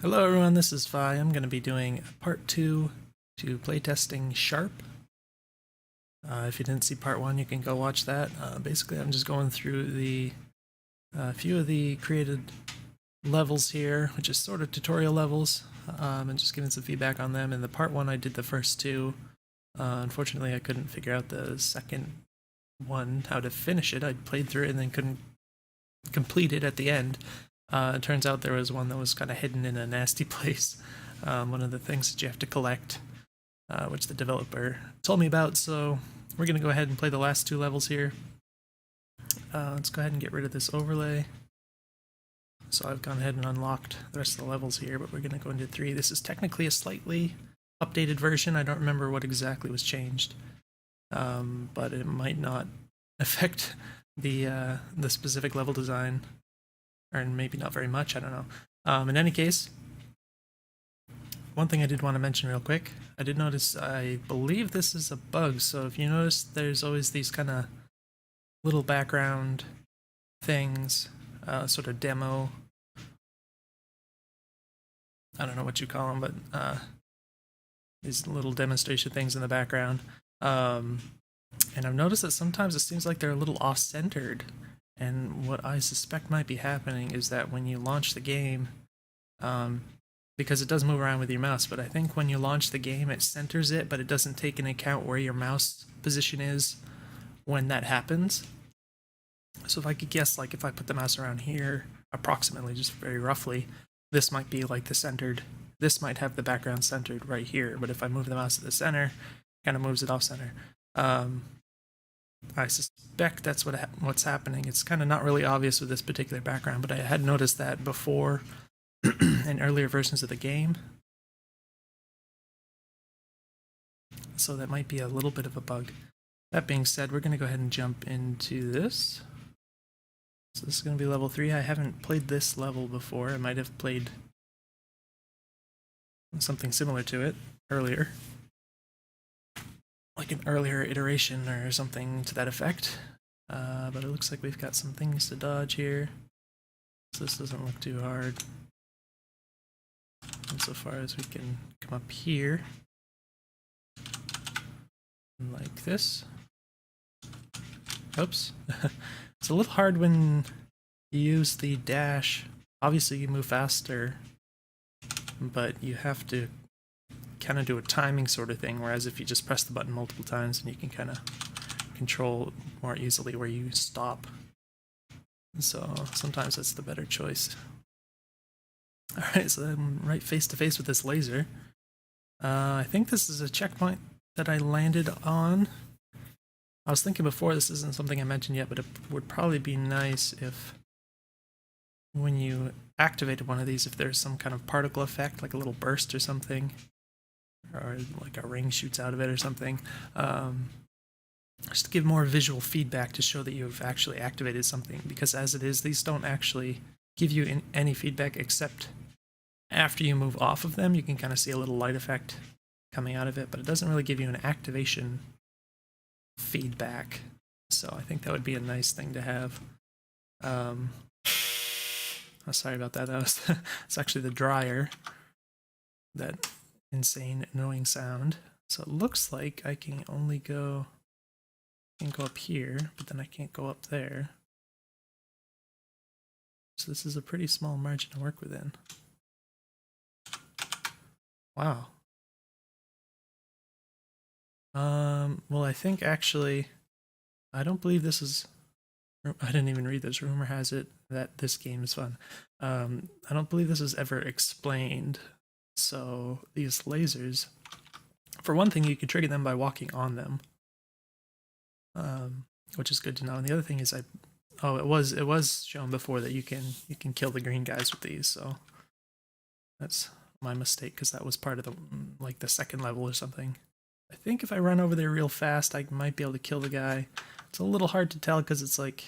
Hello everyone, this is Vi. I'm going to be doing part 2 to playtesting Sharp. If you didn't see part 1, you can go watch that. Basically, I'm just going through the few of the created levels here, which is sort of tutorial levels, and just giving some feedback on them. In the part 1, I did the first two. Unfortunately, I couldn't figure out the second one, how to finish it. I played through it and then couldn't complete it at the end. It turns out there was one that was kind of hidden in a nasty place. One of the things that you have to collect, which the developer told me about. So we're going to go ahead and play the last two levels here. Let's go ahead and get rid of this overlay. So I've gone ahead and unlocked the rest of the levels here, but we're going to go into 3. This is technically a slightly updated version. I don't remember what exactly was changed, but it might not affect the specific level design, or maybe not very much, I don't know. In any case, one thing I did want to mention real quick, I did notice, I believe this is a bug, so if you notice there's always these kind of little background things, sort of demo, I don't know what you call them, but these little demonstration things in the background. And I've noticed that sometimes it seems like they're a little off-centered. And what I suspect might be happening is that when you launch the game, because it does move around with your mouse, but I think when you launch the game, it centers it, but it doesn't take into account where your mouse position is when that happens. So if I could guess, like if I put the mouse around here, approximately, just very roughly, this might be like the centered, this might have the background centered right here, but if I move the mouse to the center, it kind of moves it off center. I suspect that's what's happening. It's kind of not really obvious with this particular background, but I had noticed that before in earlier versions of the game. So that might be a little bit of a bug. That being said, we're going to go ahead and jump into this. So this is going to be level 3. I haven't played this level before. I might have played something similar to it earlier, like an earlier iteration or something to that effect. But it looks like we've got some things to dodge here, so this doesn't look too hard. Insofar as we can come up here like this. Oops. It's a little hard when you use the dash. Obviously you move faster, but you have to kind of do a timing sort of thing, whereas if you just press the button multiple times, then you can kind of control more easily where you stop. So sometimes that's the better choice. Alright, so I'm right face to face with this laser. I think this is a checkpoint that I landed on. I was thinking before, this isn't something I mentioned yet, but it would probably be nice if when you activated one of these, if there's some kind of particle effect, like a little burst or something, or like a ring shoots out of it or something, just to give more visual feedback to show that you've actually activated something, because as it is, these don't actually give you any feedback except after you move off of them. You can kind of see a little light effect coming out of it, but it doesn't really give you an activation feedback. So I think that would be a nice thing to have. Oh, sorry about that. That was it's actually the dryer. That insane annoying sound. So it looks like I can only go up here, but then I can't go up there. So this is a pretty small margin to work within. Wow. Well, I think actually, I don't believe this is, I didn't even read this. Rumor has it that this game is fun. I don't believe this is ever explained. So these lasers, for one thing, you can trigger them by walking on them, which is good to know. And the other thing is, it was shown before that you can kill the green guys with these. So that's my mistake, because that was part of the second level or something. I think if I run over there real fast, I might be able to kill the guy. It's a little hard to tell because it's like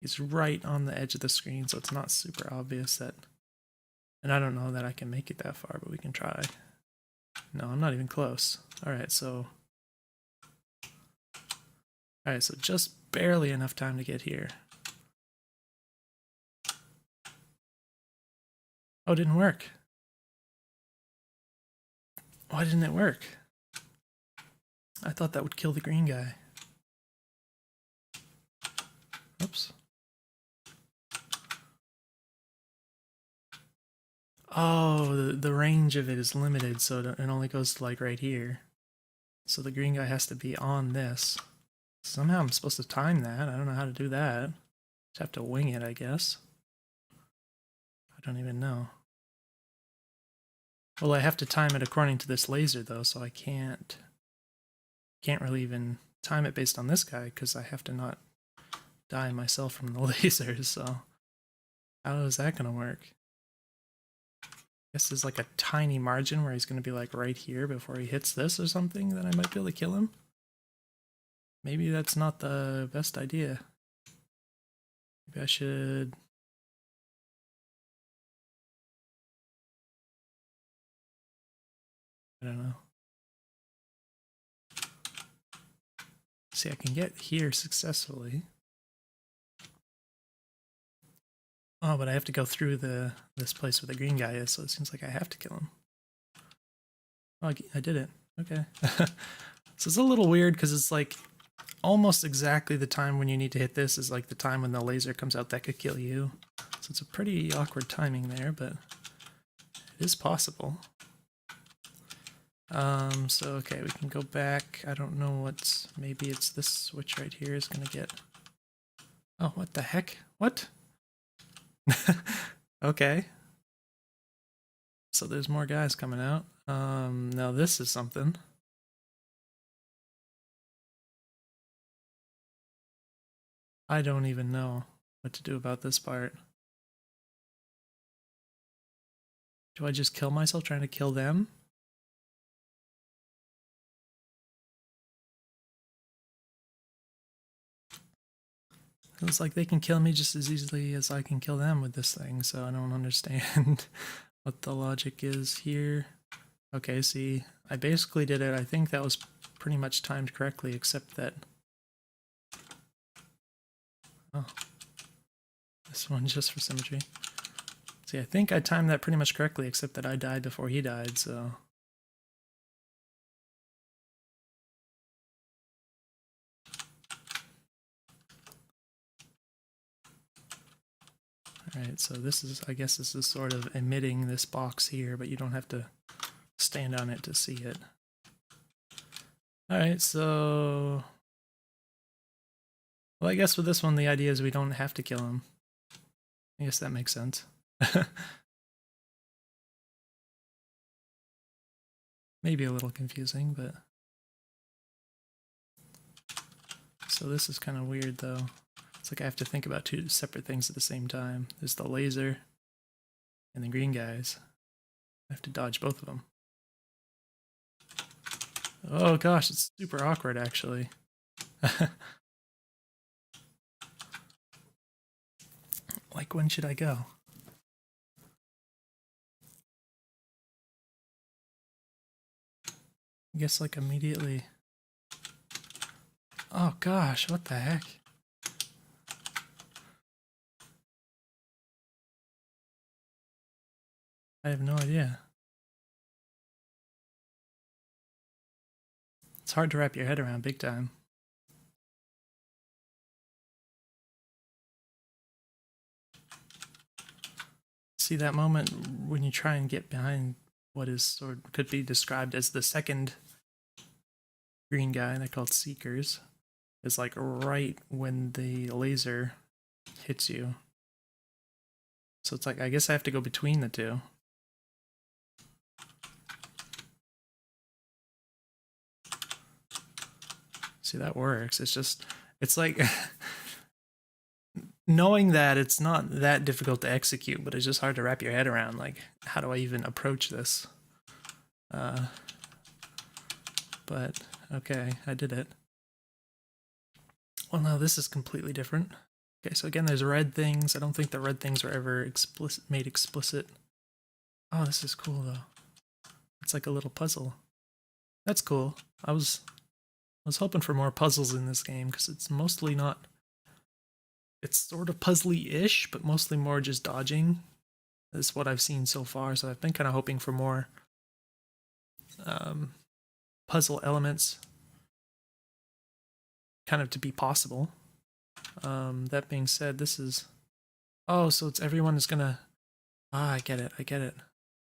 he's right on the edge of the screen, so it's not super obvious that. And I don't know that I can make it that far, but we can try. No, I'm not even close. Alright, so just barely enough time to get here. Oh, it didn't work. Why didn't it work? I thought that would kill the green guy. Oops. Oh, the range of it is limited, so it only goes to like right here. So the green guy has to be on this. Somehow I'm supposed to time that. I don't know how to do that. Just have to wing it, I guess. I don't even know. Well, I have to time it according to this laser though, so I can't really even time it based on this guy because I have to not die myself from the lasers, so how is that gonna work? I guess there's like a tiny margin where he's gonna be like right here before he hits this or something, then I might be able to kill him. Maybe that's not the best idea. Maybe I should... I don't know. See, I can get here successfully. Oh, but I have to go through this place where the green guy is, so it seems like I have to kill him. Oh, I did it. Okay. So it's a little weird because it's like almost exactly the time when you need to hit this is like the time when the laser comes out that could kill you. So it's a pretty awkward timing there, but it is possible. So okay, we can go back. I don't know what's... Maybe it's this switch right here is gonna get... Oh, what the heck? What? Okay. So there's more guys coming out. Now this is something. I don't even know what to do about this part. Do I just kill myself trying to kill them? It's like they can kill me just as easily as I can kill them with this thing, so I don't understand what the logic is here. Okay, see, I basically did it. I think that was pretty much timed correctly, except that... Oh. This one just for symmetry. See, I think I timed that pretty much correctly, except that I died before he died, so... Alright, so this is, I guess this is sort of emitting this box here, but you don't have to stand on it to see it. Alright, so... Well, I guess with this one, the idea is we don't have to kill him. I guess that makes sense. Maybe a little confusing, but... So this is kind of weird, though. It's like I have to think about two separate things at the same time. There's the laser and the green guys. I have to dodge both of them. Oh gosh, it's super awkward, actually. Like, when should I go? I guess, like, immediately. Oh gosh, what the heck? I have no idea. It's hard to wrap your head around big time. See that moment when you try and get behind what is sort of could be described as the second green guy, they're called seekers, is like right when the laser hits you. So it's like, I guess I have to go between the two. See, that works. It's just, it's like knowing that it's not that difficult to execute, but it's just hard to wrap your head around. Like, how do I even approach this? But okay, I did it. Well, no, this is completely different. Okay, so again, there's red things. I don't think the red things were ever made explicit. Oh, this is cool though. It's like a little puzzle. That's cool. I was hoping for more puzzles in this game because it's mostly not. It's sort of puzzly-ish, but mostly more just dodging. That's what I've seen so far. So I've been kind of hoping for more puzzle elements kind of to be possible. That being said, this is... Oh, so it's everyone is gonna... Ah, I get it, I get it.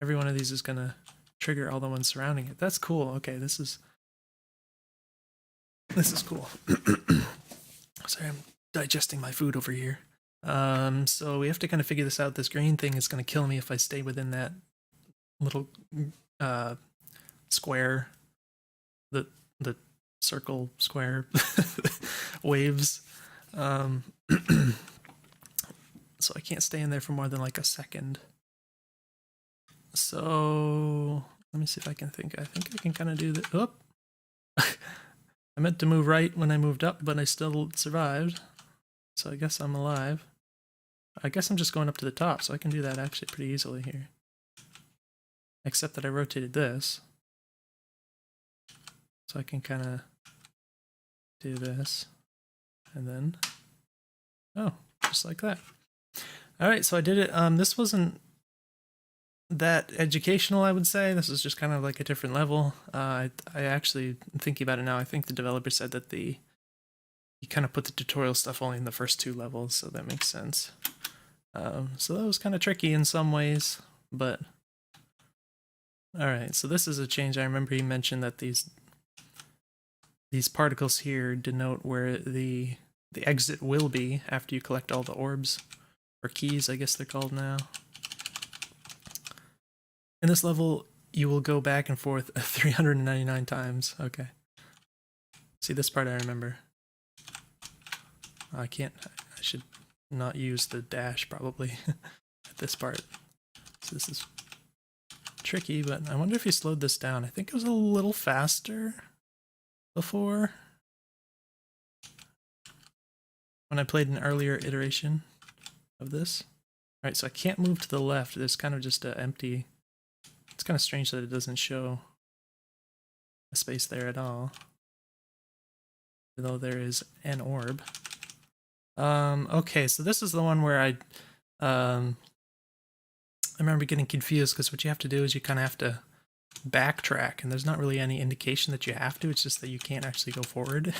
Every one of these is gonna trigger all the ones surrounding it. That's cool. Okay, this is cool. Sorry, I'm digesting my food over here. So we have to kind of figure this out. This green thing is gonna kill me if I stay within that little square, the circle square waves. So I can't stay in there for more than like a second. So let me see if I can think. I think I can kind of do this. Oh, I meant to move right when I moved up, but I still survived. So I guess I'm alive. I guess I'm just going up to the top, so I can do that actually pretty easily here. Except that I rotated this. So I can kind of do this. And then, oh, just like that. Alright, so I did it. This wasn't that educational, I would say. This is just kind of like a different level. I actually, thinking about it now, I think the developer said that you kind of put the tutorial stuff only in the first 2 levels, so that makes sense. So that was kind of tricky in some ways, but... Alright, so this is a change. I remember he mentioned that these particles here denote where the exit will be after you collect all the orbs. Or keys, I guess they're called now. In this level, you will go back and forth 399 times. Okay. See, this part I remember. I should not use the dash, probably, at this part. So this is tricky, but I wonder if he slowed this down. I think it was a little faster before, when I played an earlier iteration of this. Alright, so I can't move to the left. There's kind of just an empty... It's kind of strange that it doesn't show a space there at all. Though there is an orb. Okay, so this is the one where I remember getting confused, because what you have to do is you kind of have to backtrack, and there's not really any indication that you have to. It's just that you can't actually go forward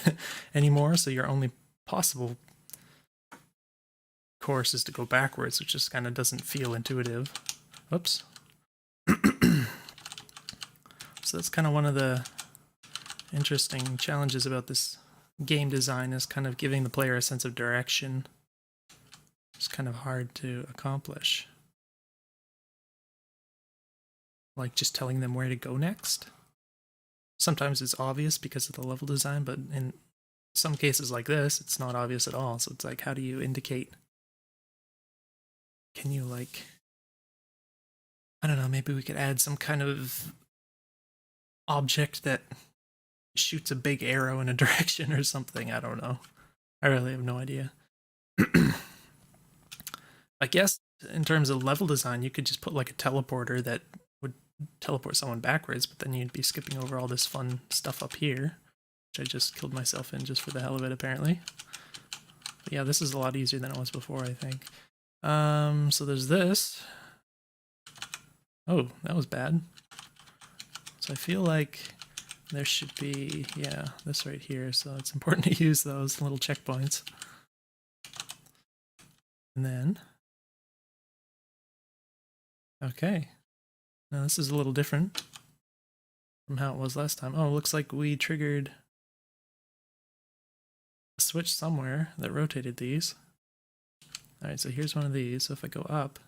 anymore, so your only possible course is to go backwards, which just kind of doesn't feel intuitive. Oops. So that's kind of one of the interesting challenges about this game design, is kind of giving the player a sense of direction. It's kind of hard to accomplish. Like just telling them where to go next. Sometimes it's obvious because of the level design, but in some cases like this, it's not obvious at all. So it's like, how do you indicate? Can you, like, I don't know, maybe we could add some kind of object that shoots a big arrow in a direction or something. I don't know. I really have no idea. I guess in terms of level design, you could just put like a teleporter that would teleport someone backwards, but then you'd be skipping over all this fun stuff up here, which I just killed myself in just for the hell of it, apparently. But yeah, this is a lot easier than it was before, I think. So there's this. Oh, that was bad. So I feel like there should be, yeah, this right here, so it's important to use those little checkpoints. And then, okay, now this is a little different from how it was last time. Oh, it looks like we triggered a switch somewhere that rotated these. Alright, so here's one of these, so if I go up...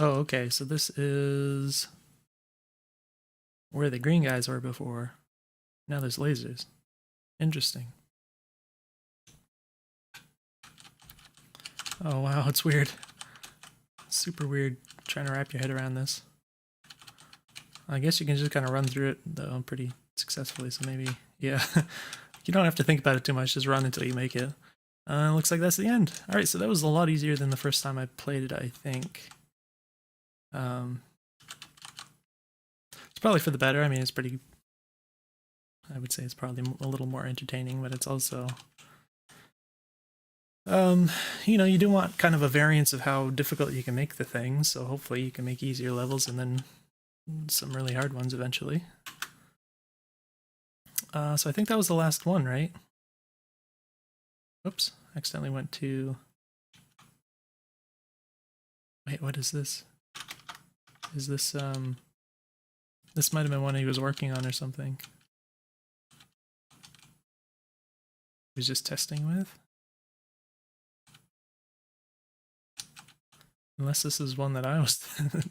Oh, okay, so this is where the green guys were before. Now there's lasers. Interesting. Oh wow, it's weird. Super weird trying to wrap your head around this. I guess you can just kind of run through it, though, pretty successfully, so maybe, yeah. You don't have to think about it too much, just run until you make it. Looks like that's the end. Alright, so that was a lot easier than the first time I played it, I think. It's probably for the better. I mean, it's pretty... I would say it's probably a little more entertaining, but it's also You know, you do want kind of a variance of how difficult you can make the things, so hopefully you can make easier levels and then some really hard ones eventually. So I think that was the last one, right? Oops, accidentally went to... Wait, what is this? Is this, this might have been one he was working on or something. He was just testing with? Unless this is one that I was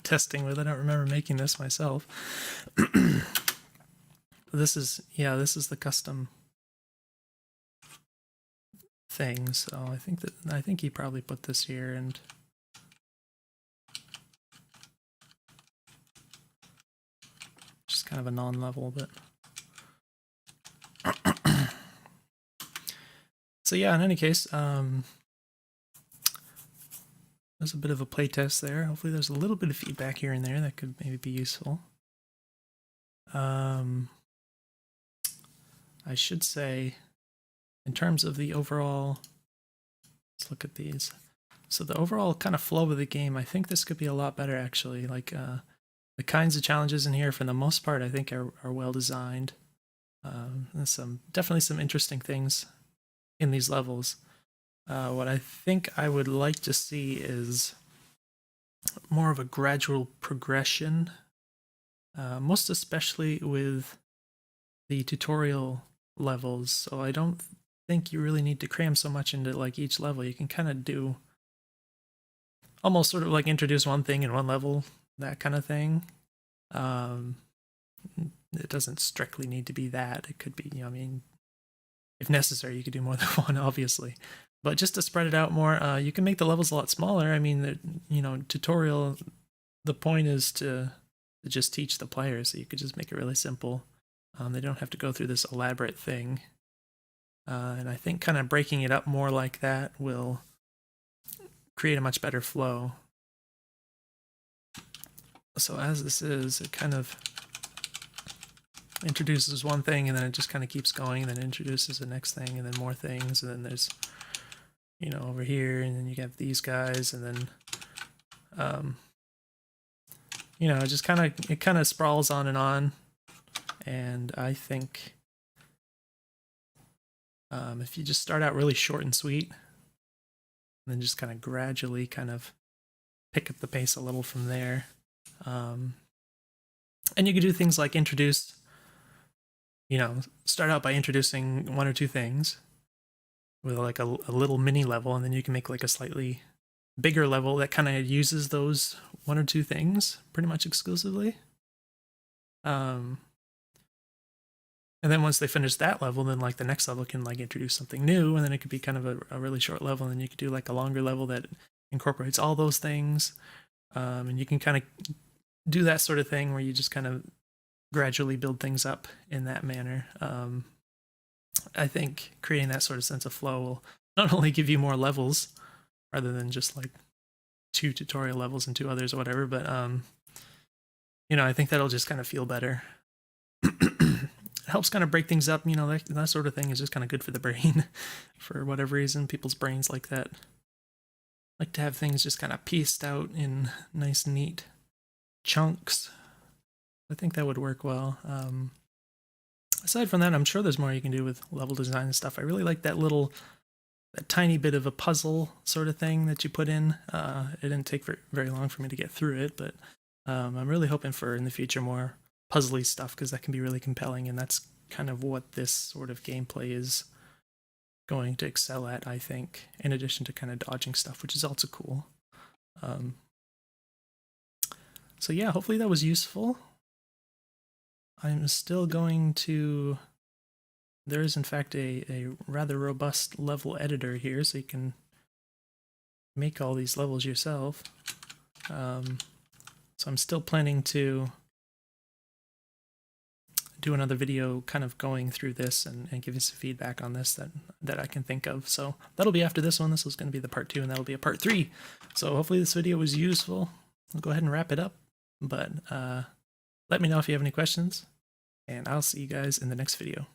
testing with. I don't remember making this myself. This is, yeah, this is the custom thing, so I think he probably put this here and just kind of a non-level, but so yeah, in any case, there's a bit of a playtest there. Hopefully there's a little bit of feedback here and there that could maybe be useful. I should say, in terms of the overall, let's look at these. So the overall kind of flow of the game, I think this could be a lot better actually. Like the kinds of challenges in here, for the most part, I think are well designed. There's definitely some interesting things in these levels. What I think I would like to see is more of a gradual progression, most especially with the tutorial levels. So I don't think you really need to cram so much into like each level. You can kind of do almost sort of like introduce one thing in one level, that kind of thing. It doesn't strictly need to be that. It could be, you know, I mean, if necessary, you could do more than one, obviously. But just to spread it out more, you can make the levels a lot smaller. I mean, you know, tutorial, the point is to just teach the players, so you could just make it really simple. They don't have to go through this elaborate thing. And I think kind of breaking it up more like that will create a much better flow. So as this is, it kind of introduces one thing and then it just kind of keeps going, and then introduces the next thing and then more things, and then there's, you know, over here, and then you have these guys, and then you know, it kind of sprawls on, and I think if you just start out really short and sweet, and then just kind of gradually kind of pick up the pace a little from there, and you could do things like introduce, you know, start out by introducing one or two things with like a little mini level, and then you can make like a slightly bigger level that kind of uses those one or two things pretty much exclusively. And then once they finish that level, then like the next level can like introduce something new, and then it could be kind of a really short level, and then you could do like a longer level that incorporates all those things. And you can kind of do that sort of thing where you just kind of gradually build things up in that manner. I think creating that sort of sense of flow will not only give you more levels rather than just like 2 tutorial levels and 2 others or whatever, but you know, I think that'll just kind of feel better. It helps kind of break things up, you know, that sort of thing is just kind of good for the brain. For whatever reason, people's brains like that. Like to have things just kind of pieced out in nice, neat chunks. I think that would work well. Aside from that, I'm sure there's more you can do with level design and stuff. I really like that tiny bit of a puzzle sort of thing that you put in. It didn't take very long for me to get through it, but I'm really hoping for in the future more puzzly stuff, because that can be really compelling, and that's kind of what this sort of gameplay is going to excel at, I think, in addition to kind of dodging stuff, which is also cool. So yeah, hopefully that was useful. I'm still going to... There is in fact a rather robust level editor here, so you can make all these levels yourself. So I'm still planning to do another video kind of going through this and giving some feedback on this that I can think of. So that'll be after this one. This was going to be the part 2, and that'll be a part 3. So hopefully this video was useful. I'll go ahead and wrap it up, but let me know if you have any questions, and I'll see you guys in the next video.